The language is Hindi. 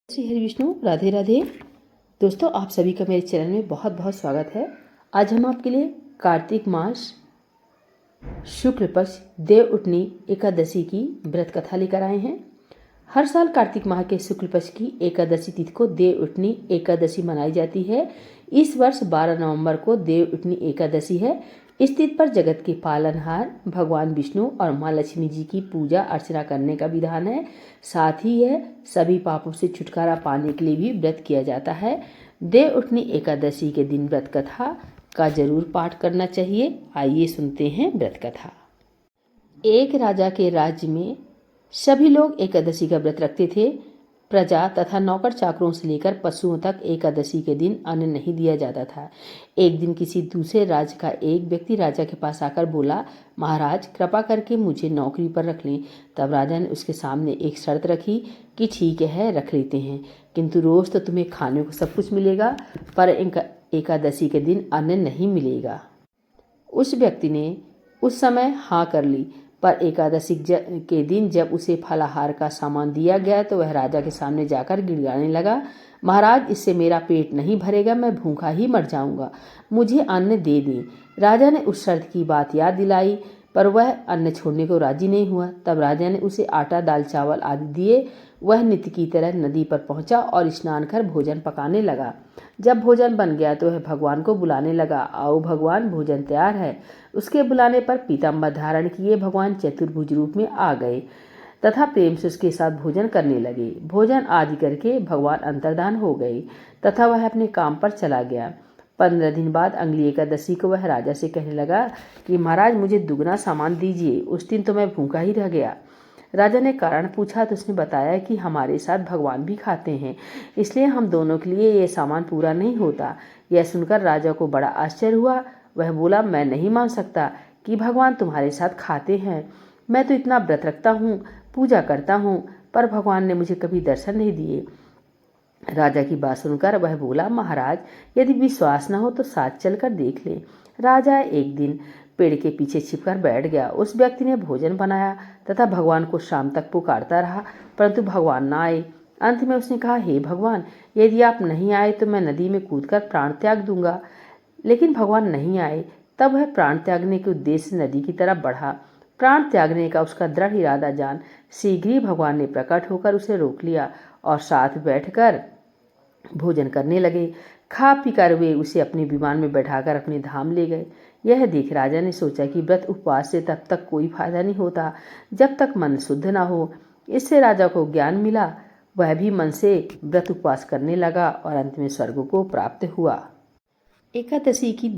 श्री हरि विष्णु, राधे राधे। दोस्तों, आप सभी का मेरे चैनल में बहुत बहुत स्वागत है। आज हम आपके लिए कार्तिक मास शुक्ल पक्ष देव उठनी एकादशी की व्रत कथा लेकर आए हैं। हर साल कार्तिक माह के शुक्ल पक्ष की एकादशी तिथि को देव उठनी एकादशी मनाई जाती है। इस वर्ष 12 नवंबर को देव उठनी एकादशी है। इस तिथि पर जगत के पालनहार भगवान विष्णु और माँ लक्ष्मी जी की पूजा अर्चना करने का विधान है। साथ ही यह सभी पापों से छुटकारा पाने के लिए भी व्रत किया जाता है। देव उठनी एकादशी के दिन व्रत कथा का जरूर पाठ करना चाहिए। आइए सुनते हैं व्रत कथा। एक राजा के राज्य में सभी लोग एकादशी का व्रत रखते थे। प्रजा तथा नौकर चाकरों से लेकर पशुओं तक एकादशी के दिन अन्न नहीं दिया जाता था। एक दिन किसी दूसरे राज्य का एक व्यक्ति राजा के पास आकर बोला, महाराज कृपा करके मुझे नौकरी पर रख लें। तब राजा ने उसके सामने एक शर्त रखी कि ठीक है, रख लेते हैं, किंतु रोज तो तुम्हें खाने को सब कुछ मिलेगा, पर एकादशी के दिन अन्न नहीं मिलेगा। उस व्यक्ति ने उस समय हाँ कर ली, पर एकादशी के दिन जब उसे फलाहार का सामान दिया गया तो वह राजा के सामने जाकर गिड़गिड़ाने लगा, महाराज इससे मेरा पेट नहीं भरेगा, मैं भूखा ही मर जाऊंगा, मुझे अन्न दे दें। राजा ने उस शर्त की बात याद दिलाई, पर वह अन्न छोड़ने को राजी नहीं हुआ। तब राजा ने उसे आटा दाल चावल आदि दिए। वह नित्य की तरह नदी पर पहुंचा और स्नान कर भोजन पकाने लगा। जब भोजन बन गया तो वह भगवान को बुलाने लगा, आओ भगवान, भोजन तैयार है। उसके बुलाने पर पीताम्बर धारण किए भगवान चतुर्भुज रूप में आ गए तथा प्रेम से उसके साथ भोजन करने लगे। भोजन आदि करके भगवान अंतर्धान हो गए तथा वह अपने काम पर चला गया। 15 दिन बाद अगली एकादशी को वह राजा से कहने लगा कि महाराज मुझे दुगना सामान दीजिए, उस दिन तो मैं भूखा ही रह गया। राजा ने कारण पूछा तो उसने बताया कि हमारे साथ भगवान भी खाते हैं, इसलिए हम दोनों के लिए ये सामान पूरा नहीं होता। यह सुनकर राजा को बड़ा आश्चर्य हुआ। वह बोला, मैं नहीं मान सकता कि भगवान तुम्हारे साथ खाते हैं। मैं तो इतना व्रत रखता हूँ, पूजा करता हूँ, पर भगवान ने मुझे कभी दर्शन नहीं दिए। राजा की बात सुनकर वह बोला, महाराज यदि विश्वास न हो तो साथ चलकर देख लें। राजा एक दिन पेड़ के पीछे छिपकर बैठ गया। उस व्यक्ति ने भोजन बनाया तथा भगवान को शाम तक पुकारता रहा, परंतु भगवान न आए। अंत में उसने कहा, हे भगवान, यदि आप नहीं आए तो मैं नदी में कूदकर प्राण त्याग दूंगा। लेकिन भगवान नहीं आए। तब वह प्राण त्यागने के उद्देश्य से नदी की तरफ बढ़ा। प्राण त्यागने का उसका दृढ़ इरादा जान शीघ्र ही भगवान ने प्रकट होकर उसे रोक लिया और साथ बैठकर भोजन करने लगे। खा पीकर वे उसे अपने विमान में बैठाकर अपने धाम ले गए। यह देख राजा ने सोचा कि व्रत उपवास से तब तक कोई फायदा नहीं होता जब तक मन शुद्ध ना हो। इससे राजा को ज्ञान मिला। वह भी मन से व्रत उपवास करने लगा और अंत में स्वर्ग को प्राप्त हुआ। एकादशी की